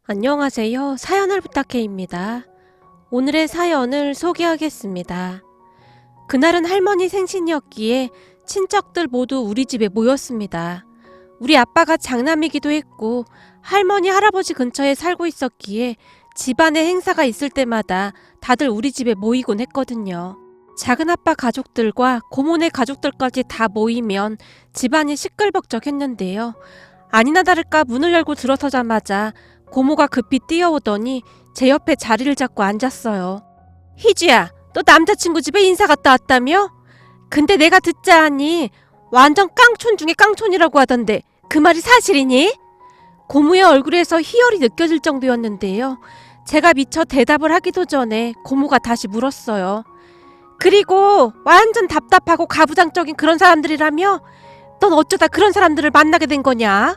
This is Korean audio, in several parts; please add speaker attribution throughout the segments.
Speaker 1: 안녕하세요. 사연을 부탁해입니다. 오늘의 사연을 소개하겠습니다. 그날은 할머니 생신이었기에 친척들 모두 우리 집에 모였습니다. 우리 아빠가 장남이기도 했고 할머니 할아버지 근처에 살고 있었기에 집안에 행사가 있을 때마다 다들 우리 집에 모이곤 했거든요. 작은아빠 가족들과 고모네 가족들까지 다 모이면 집안이 시끌벅적했는데요. 아니나 다를까 문을 열고 들어서자마자 고모가 급히 뛰어오더니 제 옆에 자리를 잡고 앉았어요. 희주야, 너 남자친구 집에 인사 갔다 왔다며? 근데 내가 듣자 하니 완전 깡촌 중에 깡촌이라고 하던데 그 말이 사실이니? 고모의 얼굴에서 희열이 느껴질 정도였는데요. 제가 미처 대답을 하기도 전에 고모가 다시 물었어요. 그리고 완전 답답하고 가부장적인 그런 사람들이라며? 넌 어쩌다 그런 사람들을 만나게 된 거냐?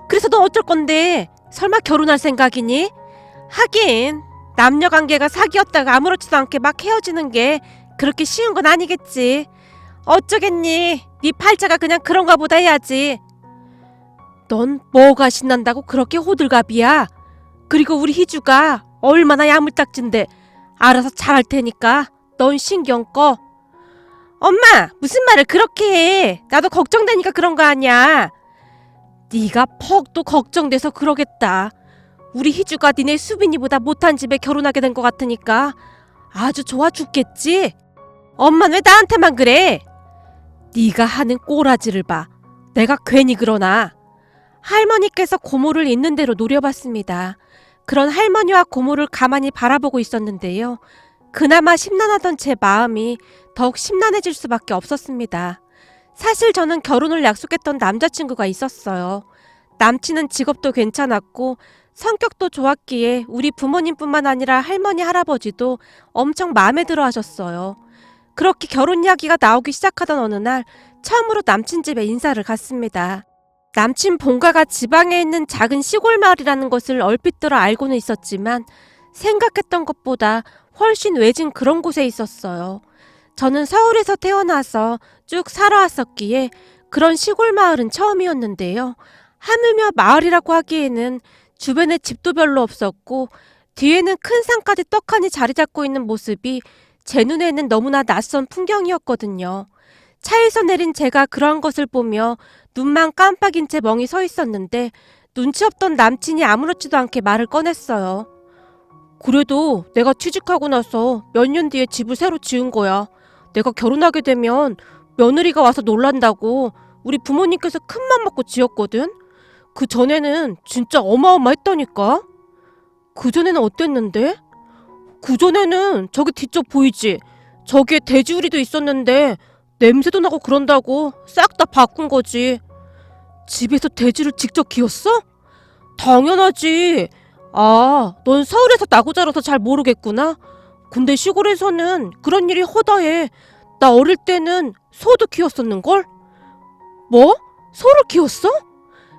Speaker 1: 그래서 넌 어쩔 건데? 설마 결혼할 생각이니? 하긴 남녀관계가 사귀었다가 아무렇지도 않게 막 헤어지는 게 그렇게 쉬운 건 아니겠지. 어쩌겠니? 네 팔자가 그냥 그런가 보다 해야지. 넌 뭐가 신난다고 그렇게 호들갑이야? 그리고 우리 희주가 얼마나 야물딱진데 알아서 잘할 테니까 넌 신경 꺼. 엄마, 무슨 말을 그렇게 해. 나도 걱정되니까 그런 거 아니야. 네가 퍽 또 걱정돼서 그러겠다. 우리 희주가 니네 수빈이보다 못한 집에 결혼하게 된 것 같으니까 아주 좋아 죽겠지? 엄마는 왜 나한테만 그래? 네가 하는 꼬라지를 봐. 내가 괜히 그러나. 할머니께서 고모를 있는 대로 노려봤습니다. 그런 할머니와 고모를 가만히 바라보고 있었는데요. 그나마 심란하던 제 마음이 더욱 심란해질 수밖에 없었습니다. 사실 저는 결혼을 약속했던 남자친구가 있었어요. 남친은 직업도 괜찮았고 성격도 좋았기에 우리 부모님뿐만 아니라 할머니 할아버지도 엄청 마음에 들어 하셨어요. 그렇게 결혼 이야기가 나오기 시작하던 어느 날 처음으로 남친 집에 인사를 갔습니다. 남친 본가가 지방에 있는 작은 시골 마을이라는 것을 얼핏 들어 알고는 있었지만 생각했던 것보다 훨씬 외진 그런 곳에 있었어요. 저는 서울에서 태어나서 쭉 살아왔었기에 그런 시골 마을은 처음이었는데요. 하물며 마을이라고 하기에는 주변에 집도 별로 없었고 뒤에는 큰 산까지 떡하니 자리 잡고 있는 모습이 제 눈에는 너무나 낯선 풍경이었거든요. 차에서 내린 제가 그러한 것을 보며 눈만 깜빡인 채 멍이 서 있었는데 눈치 없던 남친이 아무렇지도 않게 말을 꺼냈어요. 그래도 내가 취직하고 나서 몇 년 뒤에 집을 새로 지은 거야. 내가 결혼하게 되면 며느리가 와서 놀란다고 우리 부모님께서 큰맘 먹고 지었거든? 그 전에는 진짜 어마어마했다니까? 그 전에는 어땠는데? 그 전에는 저기 뒤쪽 보이지? 저기에 돼지우리도 있었는데 냄새도 나고 그런다고 싹 다 바꾼 거지. 집에서 돼지를 직접 키웠어? 당연하지. 아, 넌 서울에서 나고 자라서 잘 모르겠구나. 근데 시골에서는 그런 일이 허다해. 나 어릴 때는 소도 키웠었는걸? 뭐? 소를 키웠어?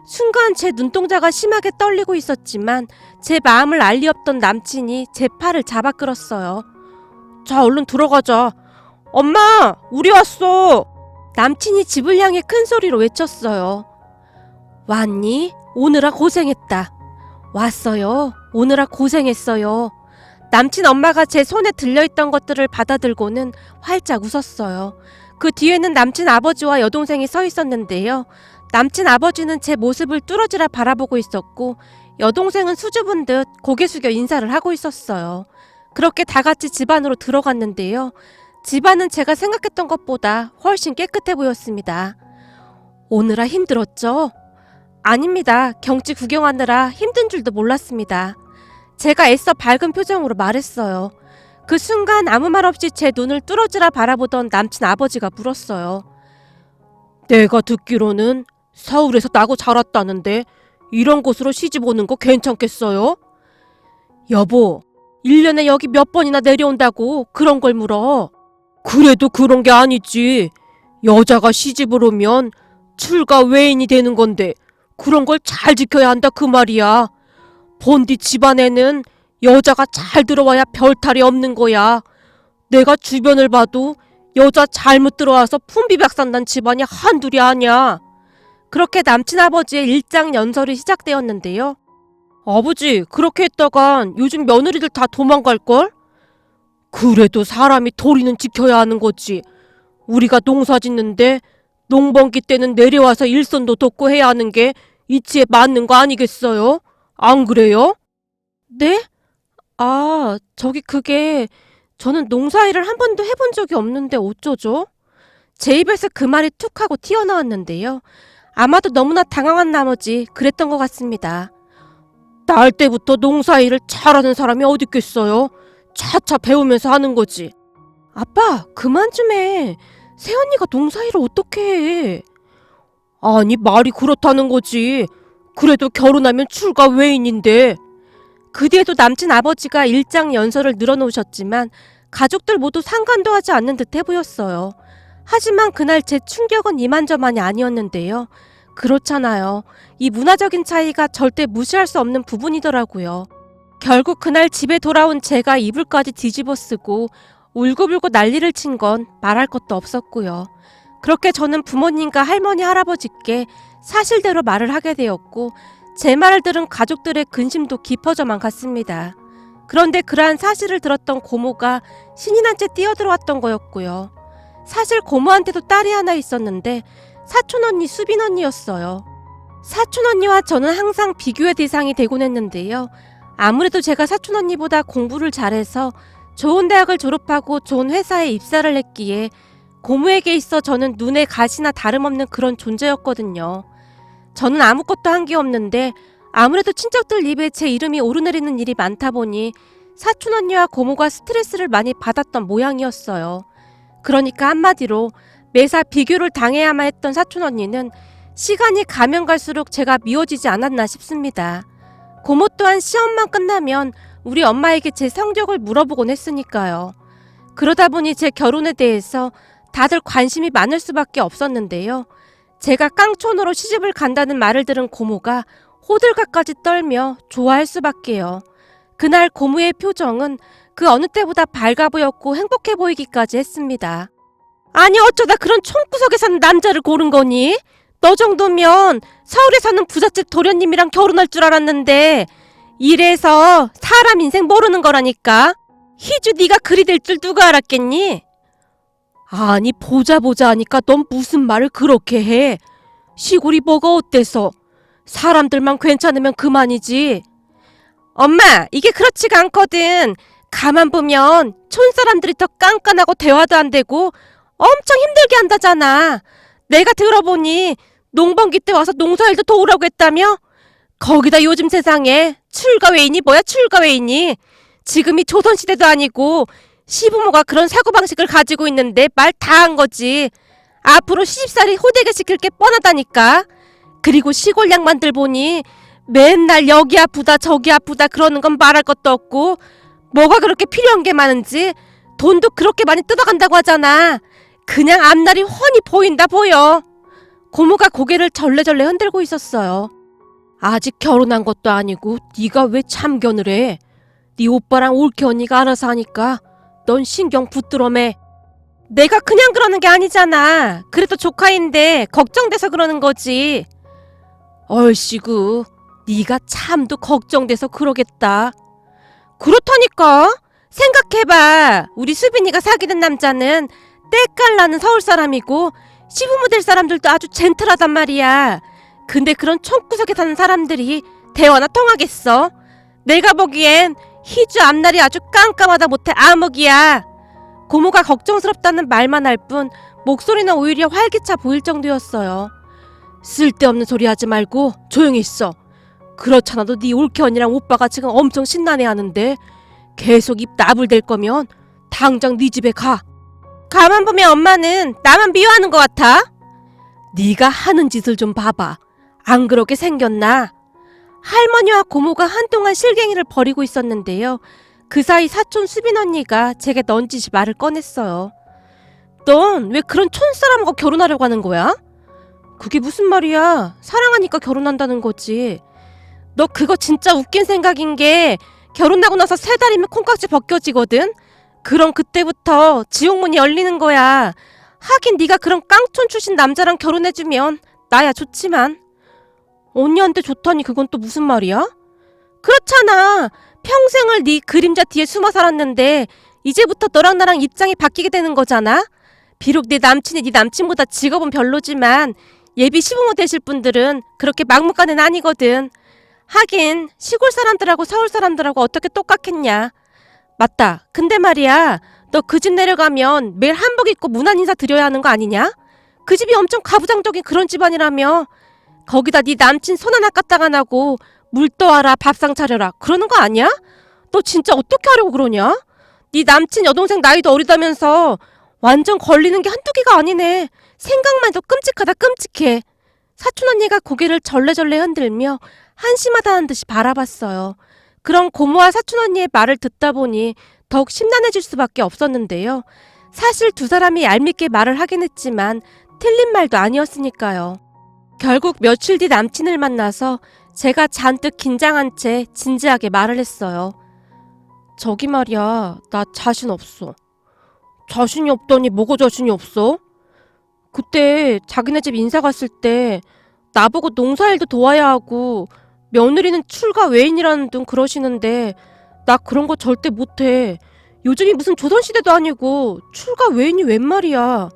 Speaker 1: 순간 제 눈동자가 심하게 떨리고 있었지만 제 마음을 알 리 없던 남친이 제 팔을 잡아 끌었어요. 자, 얼른 들어가자. 엄마, 우리 왔어. 남친이 집을 향해 큰 소리로 외쳤어요. 왔니? 오느라 고생했다. 왔어요. 오느라 고생했어요. 남친 엄마가 제 손에 들려있던 것들을 받아들고는 활짝 웃었어요. 그 뒤에는 남친 아버지와 여동생이 서 있었는데요. 남친 아버지는 제 모습을 뚫어지라 바라보고 있었고 여동생은 수줍은 듯 고개 숙여 인사를 하고 있었어요. 그렇게 다 같이 집 안으로 들어갔는데요. 집안은 제가 생각했던 것보다 훨씬 깨끗해 보였습니다. 오느라 힘들었죠? 아닙니다. 경치 구경하느라 힘든 줄도 몰랐습니다. 제가 애써 밝은 표정으로 말했어요. 그 순간 아무 말 없이 제 눈을 뚫어지라 바라보던 남친 아버지가 물었어요. 내가 듣기로는 서울에서 나고 자랐다는데 이런 곳으로 시집 오는 거 괜찮겠어요? 여보, 1년에 여기 몇 번이나 내려온다고 그런 걸 물어. 그래도 그런 게 아니지. 여자가 시집을 오면 출가 외인이 되는 건데 그런 걸 잘 지켜야 한다 그 말이야. 본디 집안에는 여자가 잘 들어와야 별탈이 없는 거야. 내가 주변을 봐도 여자 잘못 들어와서 풍비박산난 집안이 한둘이 아니야. 그렇게 남친 아버지의 일장연설이 시작되었는데요. 아버지, 그렇게 했다간 요즘 며느리들 다 도망갈걸? 그래도 사람이 도리는 지켜야 하는 거지. 우리가 농사 짓는데 농번기 때는 내려와서 일손도 돕고 해야 하는 게 이치에 맞는 거 아니겠어요? 안 그래요? 네? 그게 저는 농사일을 한 번도 해본 적이 없는데 어쩌죠? 제 입에서 그 말이 툭 하고 튀어나왔는데요. 아마도 너무나 당황한 나머지 그랬던 것 같습니다. 날 때부터 농사일을 잘하는 사람이 어디 있겠어요? 차차 배우면서 하는 거지. 아빠, 그만 좀 해. 새언니가 농사일을 어떻게 해? 아니, 말이 그렇다는 거지. 그래도 결혼하면 출가 외인인데. 그 뒤에도 남친 아버지가 일장 연설을 늘어놓으셨지만 가족들 모두 상관도 하지 않는 듯해 보였어요. 하지만 그날 제 충격은 이만저만이 아니었는데요. 그렇잖아요. 이 문화적인 차이가 절대 무시할 수 없는 부분이더라고요. 결국 그날 집에 돌아온 제가 이불까지 뒤집어 쓰고 울고불고 난리를 친 건 말할 것도 없었고요. 그렇게 저는 부모님과 할머니, 할아버지께 사실대로 말을 하게 되었고 제 말을 들은 가족들의 근심도 깊어져만 갔습니다. 그런데 그러한 사실을 들었던 고모가 신이 난 채 뛰어들어왔던 거였고요. 사실 고모한테도 딸이 하나 있었는데 사촌언니 수빈언니였어요. 사촌언니와 저는 항상 비교의 대상이 되곤 했는데요. 아무래도 제가 사촌언니보다 공부를 잘해서 좋은 대학을 졸업하고 좋은 회사에 입사를 했기에 고모에게 있어 저는 눈에 가시나 다름없는 그런 존재였거든요. 저는 아무것도 한 게 없는데 아무래도 친척들 입에 제 이름이 오르내리는 일이 많다 보니 사촌언니와 고모가 스트레스를 많이 받았던 모양이었어요. 그러니까 한마디로 매사 비교를 당해야만 했던 사촌언니는 시간이 가면 갈수록 제가 미워지지 않았나 싶습니다. 고모 또한 시험만 끝나면 우리 엄마에게 제 성적을 물어보곤 했으니까요. 그러다 보니 제 결혼에 대해서 다들 관심이 많을 수밖에 없었는데요. 제가 깡촌으로 시집을 간다는 말을 들은 고모가 호들갑까지 떨며 좋아할 수밖에요. 그날 고모의 표정은 그 어느 때보다 밝아 보였고 행복해 보이기까지 했습니다. 아니 어쩌다 그런 총구석에 사는 남자를 고른 거니? 너 정도면 서울에 사는 부잣집 도련님이랑 결혼할 줄 알았는데 이래서 사람 인생 모르는 거라니까. 희주 네가 그리 될 줄 누가 알았겠니? 아니 보자 하니까 넌 무슨 말을 그렇게 해. 시골이 뭐가 어때서. 사람들만 괜찮으면 그만이지. 엄마 이게 그렇지가 않거든. 가만 보면 촌사람들이 더 깐깐하고 대화도 안 되고 엄청 힘들게 한다잖아. 내가 들어보니 농번기 때 와서 농사일도 도우라고 했다며? 거기다 요즘 세상에 출가외인이 뭐야 출가외인이. 지금이 조선시대도 아니고 시부모가 그런 사고방식을 가지고 있는데 말 다 한 거지. 앞으로 시집살이 호되게 시킬 게 뻔하다니까. 그리고 시골 양반들 보니 맨날 여기 아프다 저기 아프다 그러는 건 말할 것도 없고 뭐가 그렇게 필요한 게 많은지 돈도 그렇게 많이 뜯어간다고 하잖아. 그냥 앞날이 훤히 보인다 보여. 고모가 고개를 절레절레 흔들고 있었어요. 아직 결혼한 것도 아니고 네가 왜 참견을 해. 네 오빠랑 올케 언니가 알아서 하니까 넌 신경 붙들어매. 내가 그냥 그러는 게 아니잖아. 그래도 조카인데 걱정돼서 그러는 거지. 얼씨구 네가 참도 걱정돼서 그러겠다. 그렇다니까. 생각해봐. 우리 수빈이가 사귀는 남자는 때깔나는 서울 사람이고 시부모 될 사람들도 아주 젠틀하단 말이야. 근데 그런 촌구석에 사는 사람들이 대화나 통하겠어? 내가 보기엔 희주 앞날이 아주 깜깜하다 못해 암흑이야. 고모가 걱정스럽다는 말만 할 뿐 목소리는 오히려 활기차 보일 정도였어요. 쓸데없는 소리 하지 말고 조용히 있어. 그렇잖아도 네 올케 언니랑 오빠가 지금 엄청 신나네 하는데 계속 입 나불댈 거면 당장 네 집에 가. 가만 보면 엄마는 나만 미워하는 것 같아. 네가 하는 짓을 좀 봐봐. 안 그렇게 생겼나? 할머니와 고모가 한동안 실갱이를 벌이고 있었는데요. 그 사이 사촌 수빈 언니가 제게 넌지시 말을 꺼냈어요. 넌 왜 그런 촌사람하고 결혼하려고 하는 거야? 그게 무슨 말이야. 사랑하니까 결혼한다는 거지. 너 그거 진짜 웃긴 생각인 게 결혼하고 나서 3달이면 콩깍지 벗겨지거든? 그럼 그때부터 지옥문이 열리는 거야. 하긴 네가 그런 깡촌 출신 남자랑 결혼해주면 나야 좋지만. 언니한테 좋다니 그건 또 무슨 말이야? 있잖아. 평생을 네 그림자 뒤에 숨어 살았는데 이제부터 너랑 나랑 입장이 바뀌게 되는 거잖아. 비록 네 남친이 네 남친보다 직업은 별로지만 예비 시부모 되실 분들은 그렇게 막무가내는 아니거든. 하긴 시골 사람들하고 서울 사람들하고 어떻게 똑같겠냐. 맞다. 근데 말이야. 너 그 집 내려가면 매일 한복 입고 문안 인사 드려야 하는 거 아니냐? 그 집이 엄청 가부장적인 그런 집안이라며. 거기다 네 남친 손 하나 까딱 안 하고 물 떠와라 밥상 차려라 그러는 거 아니야? 너 진짜 어떻게 하려고 그러냐? 네 남친 여동생 나이도 어리다면서 완전 걸리는 게 한두 개가 아니네. 생각만 해도 끔찍하다 끔찍해. 사촌 언니가 고개를 절레절레 흔들며 한심하다는 듯이 바라봤어요. 그런 고모와 사촌 언니의 말을 듣다 보니 더욱 심란해질 수밖에 없었는데요. 사실 두 사람이 얄밉게 말을 하긴 했지만 틀린 말도 아니었으니까요. 결국 며칠 뒤 남친을 만나서 제가 잔뜩 긴장한 채 진지하게 말을 했어요. 저기 말이야, 나 자신 없어. 자신이 없더니 뭐가 자신이 없어? 그때 자기네 집 인사 갔을 때 나보고 농사일도 도와야 하고 며느리는 출가 외인이라는 둥 그러시는데 나 그런 거 절대 못해. 요즘이 무슨 조선시대도 아니고 출가 외인이 웬 말이야.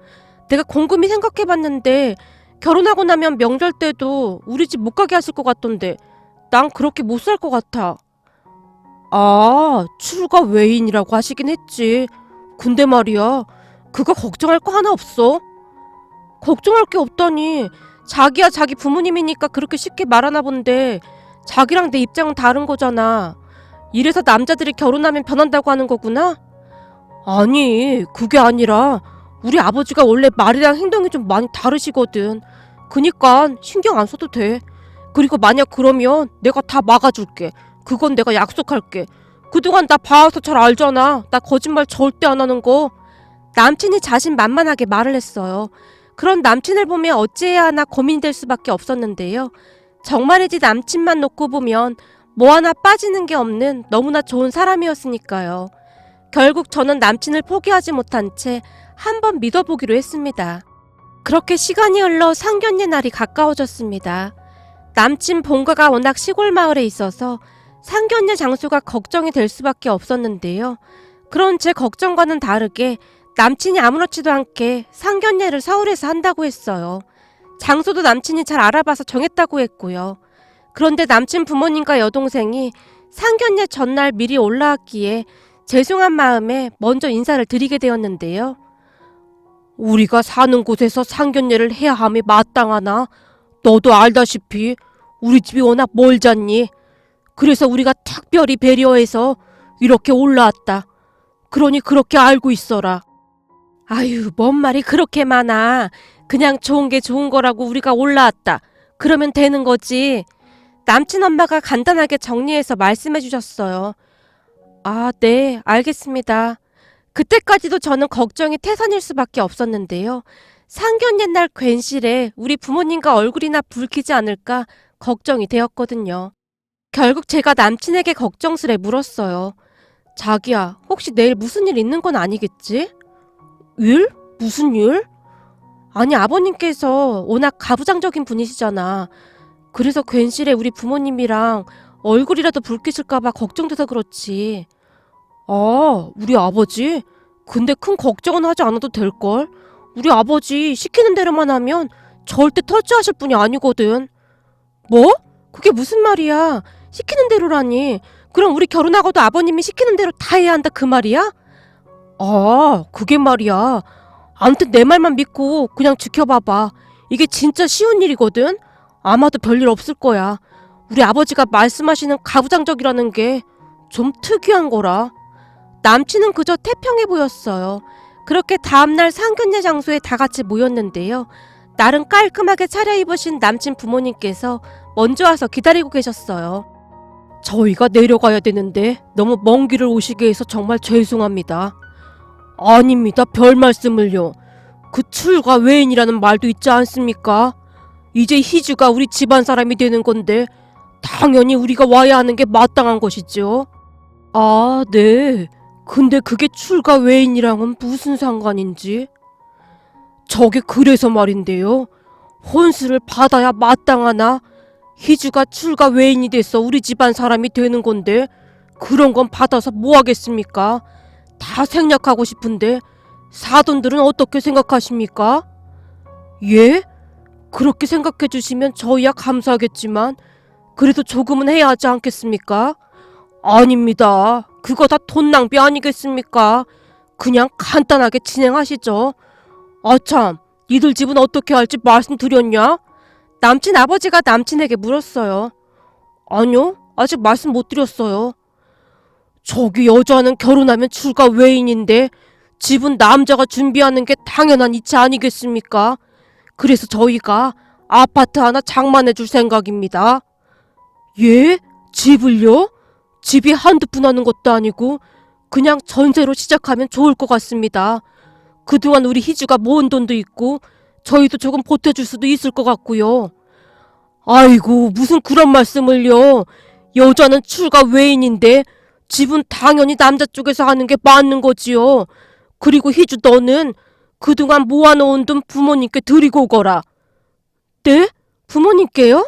Speaker 1: 내가 곰곰이 생각해봤는데 결혼하고 나면 명절 때도 우리 집 못 가게 하실 것 같던데 난 그렇게 못 살 것 같아. 아, 출가 외인이라고 하시긴 했지. 근데 말이야, 그거 걱정할 거 하나 없어? 걱정할 게 없다니. 자기야 자기 부모님이니까 그렇게 쉽게 말하나 본데 자기랑 내 입장은 다른 거잖아. 이래서 남자들이 결혼하면 변한다고 하는 거구나? 아니, 그게 아니라 우리 아버지가 원래 말이랑 행동이 좀 많이 다르시거든. 그니까 신경 안 써도 돼. 그리고 만약 그러면 내가 다 막아줄게. 그건 내가 약속할게. 그동안 나 봐와서 잘 알잖아. 나 거짓말 절대 안 하는 거. 남친이 자신만만하게 말을 했어요. 그런 남친을 보면 어찌해야 하나 고민될 수밖에 없었는데요. 정말이지 남친만 놓고 보면 뭐 하나 빠지는 게 없는 너무나 좋은 사람이었으니까요. 결국 저는 남친을 포기하지 못한 채 한번 믿어보기로 했습니다. 그렇게 시간이 흘러 상견례 날이 가까워졌습니다. 남친 본가가 워낙 시골 마을에 있어서 상견례 장소가 걱정이 될 수밖에 없었는데요. 그런 제 걱정과는 다르게 남친이 아무렇지도 않게 상견례를 서울에서 한다고 했어요. 장소도 남친이 잘 알아봐서 정했다고 했고요. 그런데 남친 부모님과 여동생이 상견례 전날 미리 올라왔기에 죄송한 마음에 먼저 인사를 드리게 되었는데요. 우리가 사는 곳에서 상견례를 해야 함이 마땅하나? 너도 알다시피 우리 집이 워낙 멀잖니. 그래서 우리가 특별히 배려해서 이렇게 올라왔다. 그러니 그렇게 알고 있어라. 아유, 뭔 말이 그렇게 많아. 그냥 좋은 게 좋은 거라고 우리가 올라왔다. 그러면 되는 거지. 남친 엄마가 간단하게 정리해서 말씀해 주셨어요. 아, 네, 알겠습니다. 그때까지도 저는 걱정이 태산일 수밖에 없었는데요. 상견례 날 괜시레 우리 부모님과 얼굴이나 붉히지 않을까 걱정이 되었거든요. 결국 제가 남친에게 걱정스레 물었어요. 자기야, 혹시 내일 무슨 일 있는 건 아니겠지? 일? 무슨 일? 아니, 아버님께서 워낙 가부장적인 분이시잖아. 그래서 괜시레 우리 부모님이랑 얼굴이라도 붉히실까봐 걱정돼서 그렇지. 아, 우리 아버지? 근데 큰 걱정은 하지 않아도 될걸? 우리 아버지 시키는 대로만 하면 절대 터치하실 분이 아니거든. 뭐? 그게 무슨 말이야? 시키는 대로라니. 그럼 우리 결혼하고도 아버님이 시키는 대로 다 해야 한다 그 말이야? 아, 그게 말이야. 아무튼 내 말만 믿고 그냥 지켜봐봐. 이게 진짜 쉬운 일이거든? 아마도 별일 없을 거야. 우리 아버지가 말씀하시는 가부장적이라는 게 좀 특이한 거라. 남친은 그저 태평해 보였어요. 그렇게 다음날 상견례 장소에 다 같이 모였는데요. 나름 깔끔하게 차려입으신 남친 부모님께서 먼저 와서 기다리고 계셨어요. 저희가 내려가야 되는데 너무 먼 길을 오시게 해서 정말 죄송합니다. 아닙니다. 별 말씀을요. 그 출가 외인이라는 말도 있지 않습니까? 이제 희주가 우리 집안 사람이 되는 건데 당연히 우리가 와야 하는 게 마땅한 것이죠. 아, 네. 근데 그게 출가 외인이랑은 무슨 상관인지? 저게 그래서 말인데요. 혼수를 받아야 마땅하나? 희주가 출가 외인이 돼서 우리 집안 사람이 되는 건데 그런 건 받아서 뭐 하겠습니까? 다 생략하고 싶은데 사돈들은 어떻게 생각하십니까? 예? 그렇게 생각해 주시면 저희야 감사하겠지만 그래도 조금은 해야 하지 않겠습니까? 아닙니다. 그거 다 돈 낭비 아니겠습니까? 그냥 간단하게 진행하시죠. 아참, 니들 집은 어떻게 할지 말씀드렸냐? 남친 아버지가 남친에게 물었어요. 아니요, 아직 말씀 못 드렸어요. 저기 여자는 결혼하면 출가 외인인데 집은 남자가 준비하는 게 당연한 이치 아니겠습니까? 그래서 저희가 아파트 하나 장만해 줄 생각입니다. 예? 집을요? 집이 한두 푼 하는 것도 아니고 그냥 전세로 시작하면 좋을 것 같습니다. 그동안 우리 희주가 모은 돈도 있고 저희도 조금 보태줄 수도 있을 것 같고요. 아이고, 무슨 그런 말씀을요. 여자는 출가 외인인데 집은 당연히 남자 쪽에서 하는 게 맞는 거지요. 그리고 희주 너는 그동안 모아놓은 돈 부모님께 드리고 오거라. 네? 부모님께요?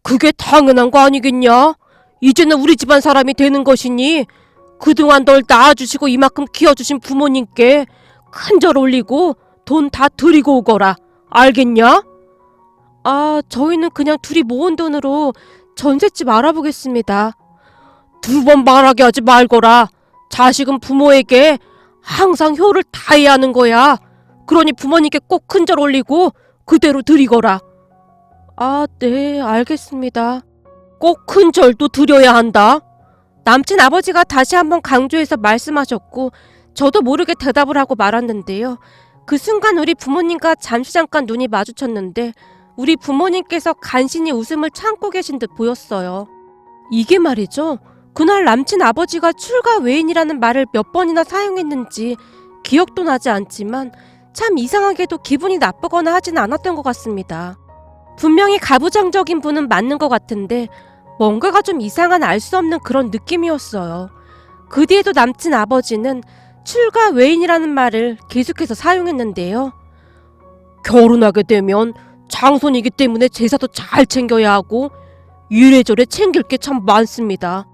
Speaker 1: 그게 당연한 거 아니겠냐? 이제는 우리 집안 사람이 되는 것이니 그동안 널 낳아주시고 이만큼 키워주신 부모님께 큰절 올리고 돈 다 드리고 오거라. 알겠냐? 아, 저희는 그냥 둘이 모은 돈으로 전셋집 알아보겠습니다. 두 번 말하게 하지 말거라. 자식은 부모에게 항상 효를 다해야 하는 거야. 그러니 부모님께 꼭 큰절 올리고 그대로 드리거라. 아, 네, 알겠습니다. 꼭 큰절도 드려야 한다. 남친 아버지가 다시 한번 강조해서 말씀하셨고 저도 모르게 대답을 하고 말았는데요. 그 순간 우리 부모님과 잠깐 눈이 마주쳤는데 우리 부모님께서 간신히 웃음을 참고 계신 듯 보였어요. 이게 말이죠. 그날 남친 아버지가 출가 외인이라는 말을 몇 번이나 사용했는지 기억도 나지 않지만 참 이상하게도 기분이 나쁘거나 하진 않았던 것 같습니다. 분명히 가부장적인 분은 맞는 것 같은데 뭔가가 좀 이상한 알 수 없는 그런 느낌이었어요. 그 뒤에도 남친 아버지는 출가 외인이라는 말을 계속해서 사용했는데요. 결혼하게 되면 장손이기 때문에 제사도 잘 챙겨야 하고 이래저래 챙길 게 참 많습니다.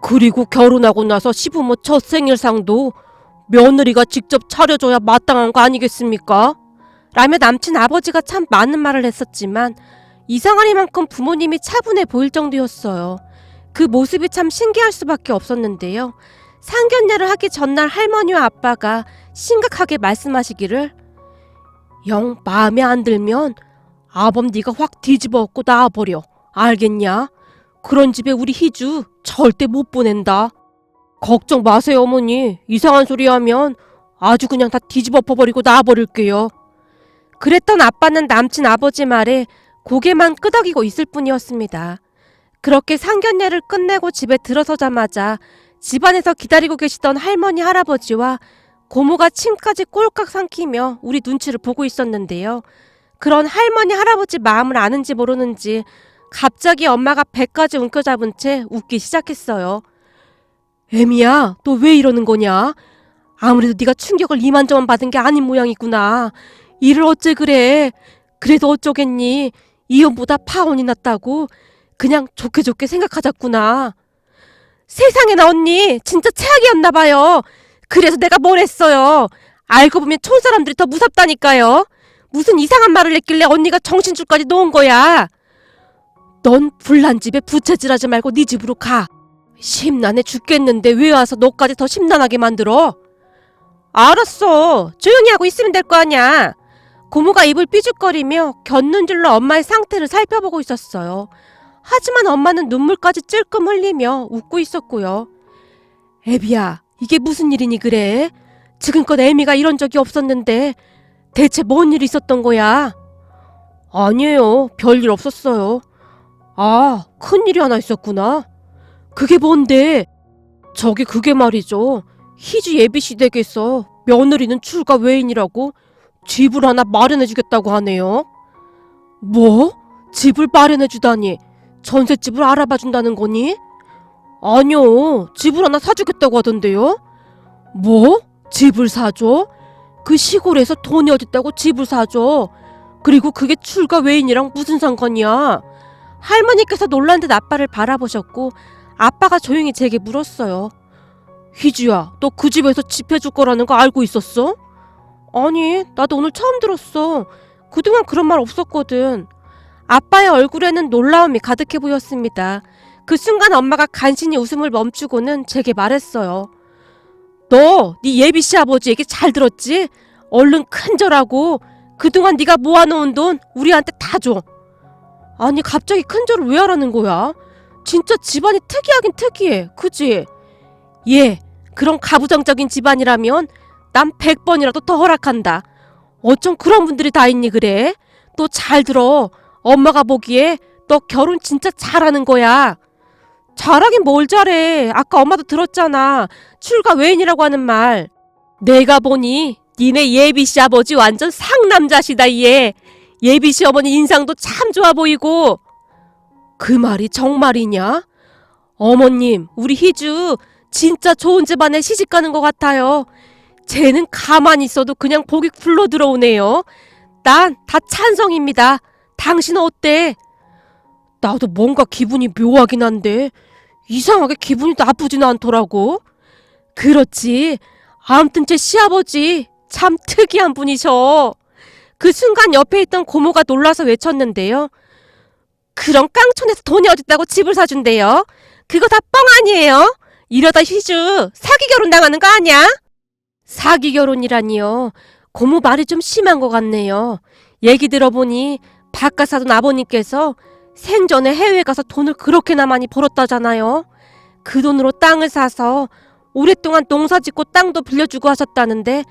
Speaker 1: 그리고 결혼하고 나서 시부모 첫 생일상도 며느리가 직접 차려줘야 마땅한 거 아니겠습니까? 라며 남친 아버지가 참 많은 말을 했었지만 이상하리만큼 부모님이 차분해 보일 정도였어요. 그 모습이 참 신기할 수밖에 없었는데요. 상견례를 하기 전날 할머니와 아빠가 심각하게 말씀하시기를 영 마음에 안 들면 아범 네가 확 뒤집어 엎고 나와버려. 알겠냐? 그런 집에 우리 희주 절대 못 보낸다. 걱정 마세요 어머니. 이상한 소리 하면 아주 그냥 다 뒤집어 엎어버리고 나와버릴게요. 그랬던 아빠는 남친 아버지 말에 고개만 끄덕이고 있을 뿐이었습니다. 그렇게 상견례를 끝내고 집에 들어서자마자 집안에서 기다리고 계시던 할머니 할아버지와 고모가 침까지 꼴깍 삼키며 우리 눈치를 보고 있었는데요. 그런 할머니 할아버지 마음을 아는지 모르는지 갑자기 엄마가 배까지 움켜잡은 채 웃기 시작했어요. 애미야, 너 왜 이러는 거냐? 아무래도 네가 충격을 이만저만 받은 게 아닌 모양이구나. 일을 어째 그래? 그래도 어쩌겠니? 이혼보다 파혼이 낫다고? 그냥 좋게 생각하자꾸나. 세상에나 언니, 진짜 최악이었나 봐요. 그래서 내가 뭘 했어요. 알고 보면 촌사람들이 더 무섭다니까요. 무슨 이상한 말을 했길래 언니가 정신줄까지 놓은 거야. 넌 불난 집에 부채질하지 말고 네 집으로 가. 심란해 죽겠는데 왜 와서 너까지 더 심란하게 만들어? 알았어. 조용히 하고 있으면 될 거 아냐. 고모가 입을 삐죽거리며 곁눈질로 엄마의 상태를 살펴보고 있었어요. 하지만 엄마는 눈물까지 찔끔 흘리며 웃고 있었고요. 애비야, 이게 무슨 일이니 그래? 지금껏 애미가 이런 적이 없었는데 대체 뭔 일이 있었던 거야? 아니에요. 별일 없었어요. 아, 큰일이 하나 있었구나. 그게 뭔데? 저기 그게 말이죠. 희주 예비씨 댁에서 며느리는 출가 외인이라고 집을 하나 마련해주겠다고 하네요. 뭐? 집을 마련해주다니 전셋집을 알아봐준다는 거니? 아니요. 집을 하나 사주겠다고 하던데요. 뭐? 집을 사줘? 그 시골에서 돈이 어딨다고 집을 사줘? 그리고 그게 출가 외인이랑 무슨 상관이야? 할머니께서 놀란 듯 아빠를 바라보셨고 아빠가 조용히 제게 물었어요. 희주야, 너 그 집에서 집해줄 거라는 거 알고 있었어? 아니, 나도 오늘 처음 들었어. 그동안 그런 말 없었거든. 아빠의 얼굴에는 놀라움이 가득해 보였습니다. 그 순간 엄마가 간신히 웃음을 멈추고는 제게 말했어요. 너, 네 예비 시아버지 얘기 잘 들었지? 얼른 큰절하고 그동안 네가 모아놓은 돈 우리한테 다 줘. 아니, 갑자기 큰절을 왜 하라는 거야? 진짜 집안이 특이하긴 특이해. 그지? 예, 그런 가부장적인 집안이라면 난 100번이라도 더 허락한다. 어쩜 그런 분들이 다 있니 그래? 너 잘 들어. 엄마가 보기에 너 결혼 진짜 잘하는 거야. 잘하긴 뭘 잘해. 아까 엄마도 들었잖아. 출가 외인이라고 하는 말. 내가 보니 니네 예비 시아버지 완전 상남자시다 얘. 예비 시어머니 인상도 참 좋아 보이고. 그 말이 정말이냐? 어머님, 우리 희주 진짜 좋은 집안에 시집가는 것 같아요. 쟤는 가만히 있어도 그냥 복이 굴러 들어오네요. 난 다 찬성입니다. 당신은 어때? 나도 뭔가 기분이 묘하긴 한데 이상하게 기분이 나쁘진 않더라고. 그렇지. 아무튼 제 시아버지 참 특이한 분이셔. 그 순간 옆에 있던 고모가 놀라서 외쳤는데요. 그런 깡촌에서 돈이 어딨다고 집을 사준대요. 그거 다 뻥 아니에요? 이러다 희주 사기 결혼 당하는 거 아니야? 사기 결혼이라니요. 고모 말이 좀 심한 것 같네요. 얘기 들어보니 바깥 사돈 아버님께서 생전에 해외에 가서 돈을 그렇게나 많이 벌었다잖아요. 그 돈으로 땅을 사서 오랫동안 농사 짓고 땅도 빌려주고 하셨다는데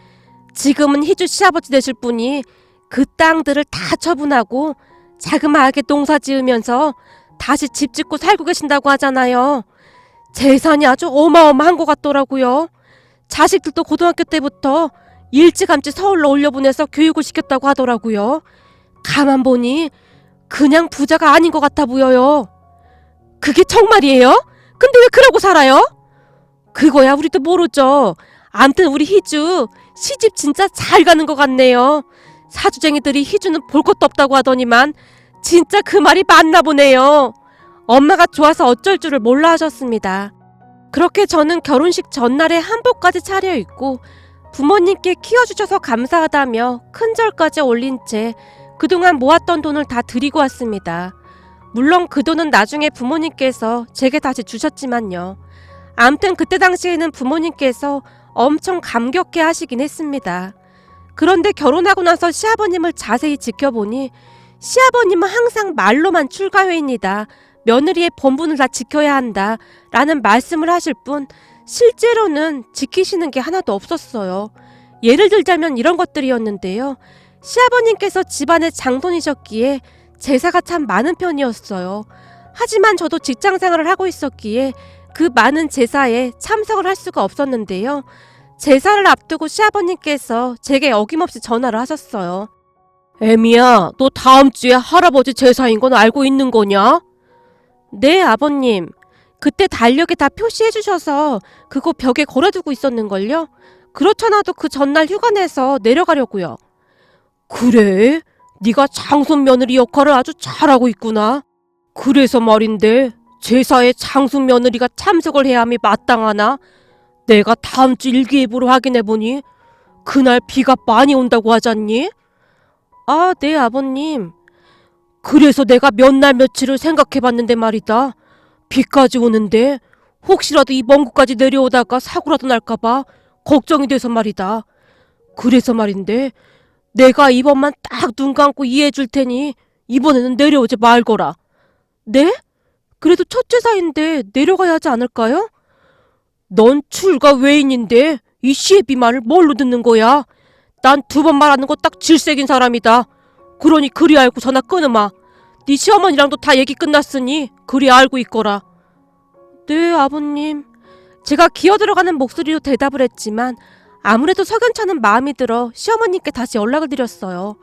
Speaker 1: 지금은 희주 시아버지 되실 분이 그 땅들을 다 처분하고 자그마하게 농사 지으면서 다시 집 짓고 살고 계신다고 하잖아요. 재산이 아주 어마어마한 것 같더라고요. 자식들도 고등학교 때부터 일찌감치 서울로 올려보내서 교육을 시켰다고 하더라고요. 가만 보니 그냥 부자가 아닌 것 같아 보여요. 그게 정말이에요? 근데 왜 그러고 살아요? 그거야 우리도 모르죠. 암튼 우리 희주 시집 진짜 잘 가는 것 같네요. 사주쟁이들이 희주는 볼 것도 없다고 하더니만 진짜 그 말이 맞나 보네요. 엄마가 좋아서 어쩔 줄을 몰라 하셨습니다. 그렇게 저는 결혼식 전날에 한복까지 차려입고 부모님께 키워주셔서 감사하다며 큰절까지 올린 채 그동안 모았던 돈을 다 드리고 왔습니다. 물론 그 돈은 나중에 부모님께서 제게 다시 주셨지만요. 암튼 그때 당시에는 부모님께서 엄청 감격해 하시긴 했습니다. 그런데 결혼하고 나서 시아버님을 자세히 지켜보니 시아버님은 항상 말로만 출가회의이다. 며느리의 본분을 다 지켜야 한다. 라는 말씀을 하실 뿐 실제로는 지키시는 게 하나도 없었어요. 예를 들자면 이런 것들이었는데요. 시아버님께서 집안의 장손이셨기에 제사가 참 많은 편이었어요. 하지만 저도 직장생활을 하고 있었기에 그 많은 제사에 참석을 할 수가 없었는데요. 제사를 앞두고 시아버님께서 제게 어김없이 전화를 하셨어요. 애미야, 너 다음 주에 할아버지 제사인 건 알고 있는 거냐? 네, 아버님. 그때 달력에 다 표시해 주셔서 그거 벽에 걸어두고 있었는걸요? 그렇잖아도 그 전날 휴가 내서 내려가려고요. 그래? 네가 장손 며느리 역할을 아주 잘하고 있구나. 그래서 말인데 제사에 장손 며느리가 참석을 해야 함이 마땅하나? 내가 다음 주 일기예보로 확인해보니 그날 비가 많이 온다고 하잖니? 아, 네, 아버님. 그래서 내가 몇 날 며칠을 생각해봤는데 말이다. 비까지 오는데 혹시라도 이 먼 곳까지 내려오다가 사고라도 날까봐 걱정이 돼서 말이다. 그래서 말인데 내가 이번만 딱 눈 감고 이해해줄 테니 이번에는 내려오지 말거라. 네? 그래도 첫 제사인데 내려가야 하지 않을까요? 넌 출가 외인인데 이 시애비 말을 뭘로 듣는 거야? 난 두 번 말하는 거 딱 질색인 사람이다. 그러니 그리 알고 전화 끊으마. 네 시어머니랑도 다 얘기 끝났으니 그리 알고 있거라. 네, 아버님. 제가 기어들어가는 목소리로 대답을 했지만 아무래도 석연찮은 마음이 들어 시어머님께 다시 연락을 드렸어요.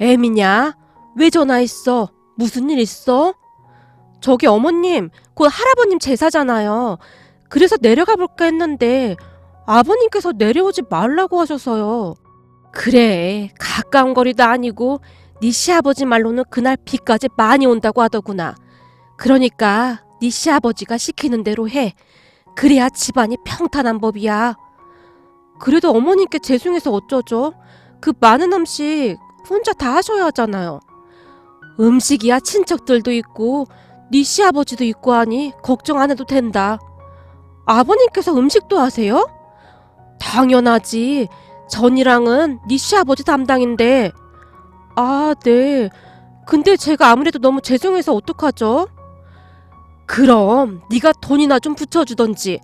Speaker 1: 애미냐? 왜 전화했어? 무슨 일 있어? 저기 어머님, 곧 할아버님 제사잖아요. 그래서 내려가 볼까 했는데 아버님께서 내려오지 말라고 하셔서요. 그래, 가까운 거리도 아니고 네 시아버지 말로는 그날 비까지 많이 온다고 하더구나. 그러니까 네 시아버지가 시키는 대로 해. 그래야 집안이 평탄한 법이야. 그래도 어머님께 죄송해서 어쩌죠? 그 많은 음식 혼자 다 하셔야 하잖아요. 음식이야 친척들도 있고 네 시아버지도 있고 하니 걱정 안 해도 된다. 아버님께서 음식도 하세요? 당연하지. 전이랑은 네 시아버지 담당인데. 아, 네. 근데 제가 아무래도 너무 죄송해서 어떡하죠? 그럼 네가 돈이나 좀 붙여주던지.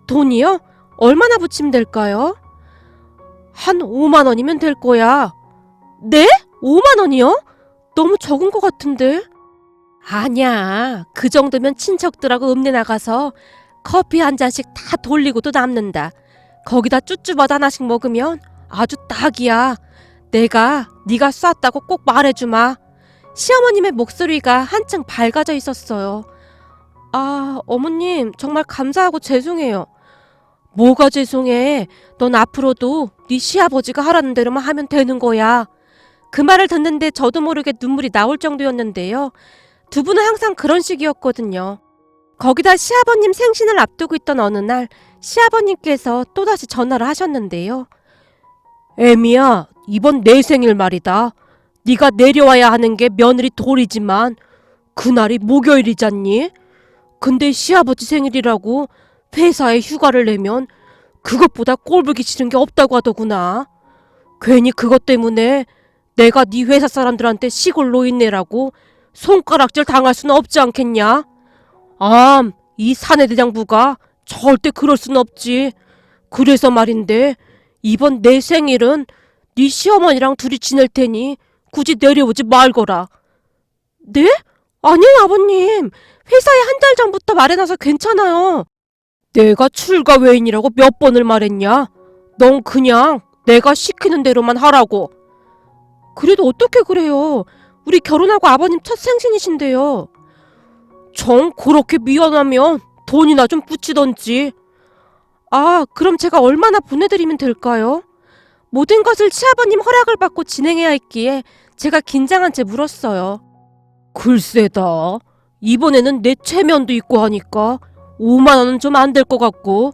Speaker 1: 돈이요? 얼마나 붙이면 될까요? 한 5만 원이면 될 거야. 네? 5만 원이요? 너무 적은 것 같은데? 아니야. 그 정도면 친척들하고 읍내 나가서 커피 한 잔씩 다 돌리고도 남는다. 거기다 쭈쭈바다 하나씩 먹으면 아주 딱이야. 내가 네가 쐈다고 꼭 말해주마. 시어머님의 목소리가 한층 밝아져 있었어요. 아, 어머님 정말 감사하고 죄송해요. 뭐가 죄송해. 넌 앞으로도 네 시아버지가 하라는 대로만 하면 되는 거야. 그 말을 듣는데 저도 모르게 눈물이 나올 정도였는데요. 두 분은 항상 그런 식이었거든요. 거기다 시아버님 생신을 앞두고 있던 어느 날 시아버님께서 또다시 전화를 하셨는데요. 애미야, 이번 내 생일 말이다. 네가 내려와야 하는 게 며느리 돌이지만 그날이 목요일이잖니? 근데 시아버지 생일이라고 회사에 휴가를 내면 그것보다 꼴보기 싫은 게 없다고 하더구나. 괜히 그것 때문에 내가 네 회사 사람들한테 시골 노인네라고 손가락질 당할 수는 없지 않겠냐? 이 사내대장부가 절대 그럴 순 없지. 그래서 말인데 이번 내 생일은 네 시어머니랑 둘이 지낼 테니 굳이 내려오지 말거라. 네? 아니에요 아버님. 회사에 한 달 전부터 말해놔서 괜찮아요. 내가 출가 외인이라고 몇 번을 말했냐? 넌 그냥 내가 시키는 대로만 하라고. 그래도 어떻게 그래요? 우리 결혼하고 아버님 첫 생신이신데요. 정 그렇게 미안하면 돈이나 좀 붙이던지. 아, 그럼 제가 얼마나 보내드리면 될까요? 모든 것을 시아버님 허락을 받고 진행해야 했기에 제가 긴장한 채 물었어요. 글쎄다. 이번에는 내 체면도 있고 하니까 5만 원은 좀 안 될 것 같고.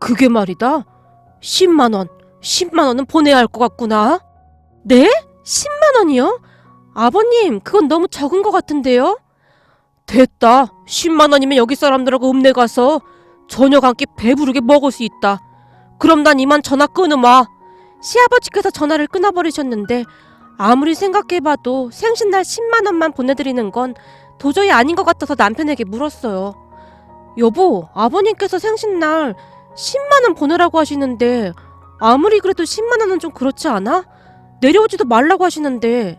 Speaker 1: 그게 말이다. 10만 원. 10만 원은 보내야 할 것 같구나. 네? 10만 원이요? 아버님, 그건 너무 적은 것 같은데요? 됐다. 10만 원이면 여기 사람들하고 읍내 가서 저녁 한 끼 배부르게 먹을 수 있다. 그럼 난 이만 전화 끊으마. 시아버지께서 전화를 끊어버리셨는데 아무리 생각해봐도 생신날 10만 원만 보내드리는 건 도저히 아닌 것 같아서 남편에게 물었어요. 여보, 아버님께서 생신날 10만 원 보내라고 하시는데 아무리 그래도 10만 원은 좀 그렇지 않아? 내려오지도 말라고 하시는데.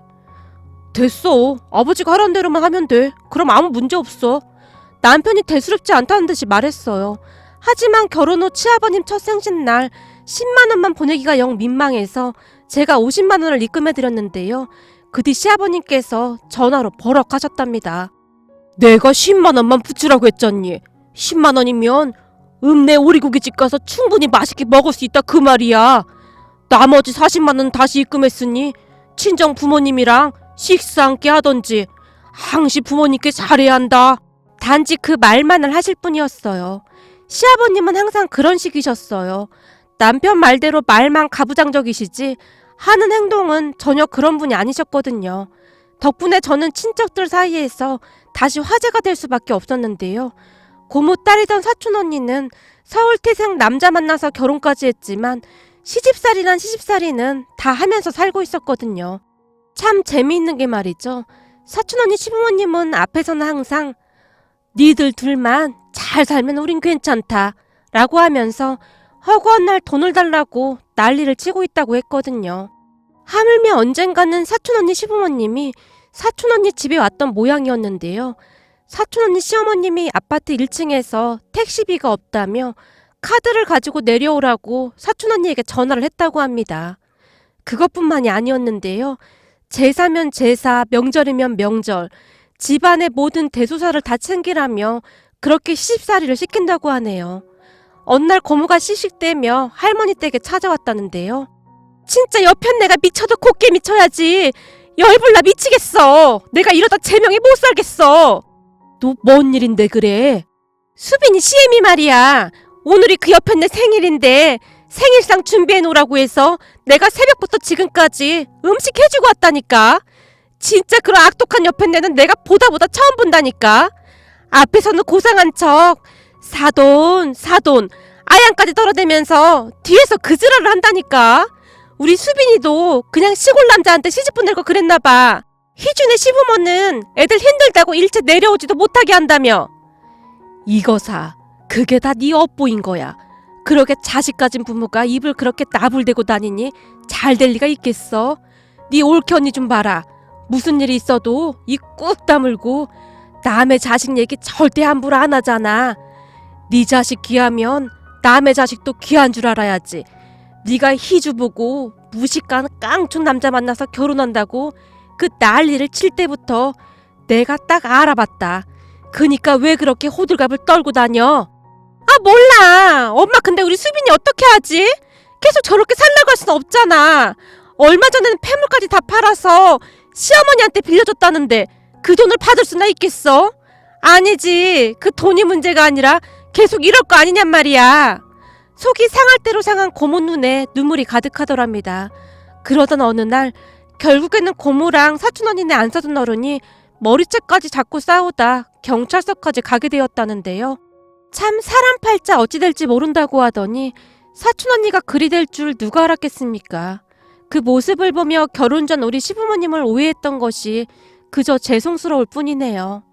Speaker 1: 됐어. 아버지가 하라는 대로만 하면 돼. 그럼 아무 문제 없어. 남편이 대수롭지 않다는 듯이 말했어요. 하지만 결혼 후 치아버님 첫 생신날 10만 원만 보내기가 영 민망해서 제가 50만 원을 입금해드렸는데요. 그 뒤 시아버님께서 전화로 버럭하셨답니다. 내가 10만 원만 붙이라고 했잖니. 10만 원이면 읍내 오리고기집 가서 충분히 맛있게 먹을 수 있다 그 말이야. 나머지 40만 원은 다시 입금했으니 친정 부모님이랑 식사 함께 하던지 항시 부모님께 잘해야 한다. 단지 그 말만을 하실 뿐이었어요. 시아버님은 항상 그런 식이셨어요. 남편 말대로 말만 가부장적이시지 하는 행동은 전혀 그런 분이 아니셨거든요. 덕분에 저는 친척들 사이에서 다시 화제가 될 수밖에 없었는데요. 고모 딸이던 사촌 언니는 서울 태생 남자 만나서 결혼까지 했지만 시집살이란 시집살이는 다 하면서 살고 있었거든요. 참 재미있는 게 말이죠. 사촌 언니 시부모님은 앞에서는 항상 니들 둘만 잘 살면 우린 괜찮다 라고 하면서 허구한 날 돈을 달라고 난리를 치고 있다고 했거든요. 하물며 언젠가는 사촌 언니 시부모님이 사촌 언니 집에 왔던 모양이었는데요. 사촌 언니 시어머님이 아파트 1층에서 택시비가 없다며 카드를 가지고 내려오라고 사촌 언니에게 전화를 했다고 합니다. 그것뿐만이 아니었는데요. 제사면 제사, 명절이면 명절, 집안의 모든 대소사를 다 챙기라며 그렇게 시집살이를 시킨다고 하네요. 어느 날 고모가 씩씩대며 할머니 댁에 찾아왔다는데요. 진짜 여편네가 미쳐도 곱게 미쳐야지. 열불나 미치겠어. 내가 이러다 제명에 못 살겠어. 너 뭔 일인데 그래? 수빈이 CM이 말이야. 오늘이 그 옆에 내 생일인데 생일상 준비해 놓으라고 해서 내가 새벽부터 지금까지 음식 해주고 왔다니까. 진짜 그런 악독한 옆에 내는 내가 보다 처음 본다니까. 앞에서는 고상한 척 사돈 아양까지 떨어대면서 뒤에서 그지랄을 한다니까. 우리 수빈이도 그냥 시골 남자한테 시집 보낼 거 그랬나봐. 희준의 시부모는 애들 힘들다고 일찍 내려오지도 못하게 한다며. 이거사, 그게 다 네 업보인 거야. 그러게 자식 가진 부모가 입을 그렇게 나불대고 다니니 잘 될 리가 있겠어? 네 올케 언니 좀 봐라. 무슨 일이 있어도 입 꾹 다물고 남의 자식 얘기 절대 함부로 안 하잖아. 네 자식 귀하면 남의 자식도 귀한 줄 알아야지. 네가 희주 보고 무식한 깡총 남자 만나서 결혼한다고 그 난리를 칠 때부터 내가 딱 알아봤다. 그니까 왜 그렇게 호들갑을 떨고 다녀? 아 몰라. 엄마 근데 우리 수빈이 어떻게 하지? 계속 저렇게 살라고 할 순 없잖아. 얼마 전에는 폐물까지 다 팔아서 시어머니한테 빌려줬다는데 그 돈을 받을 수나 있겠어? 아니지. 그 돈이 문제가 아니라 계속 이럴 거 아니냔 말이야. 속이 상할 대로 상한 고모 눈에 눈물이 가득하더랍니다. 그러던 어느 날 결국에는 고모랑 사촌 언니네 안 사돈 어른이 머리채까지 잡고 싸우다 경찰서까지 가게 되었다는데요. 참 사람 팔자 어찌 될지 모른다고 하더니 사촌 언니가 그리 될 줄 누가 알았겠습니까? 그 모습을 보며 결혼 전 우리 시부모님을 오해했던 것이 그저 죄송스러울 뿐이네요.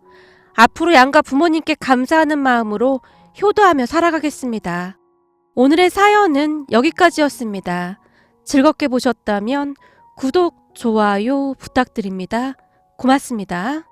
Speaker 1: 앞으로 양가 부모님께 감사하는 마음으로 효도하며 살아가겠습니다. 오늘의 사연은 여기까지였습니다. 즐겁게 보셨다면 구독, 좋아요 부탁드립니다. 고맙습니다.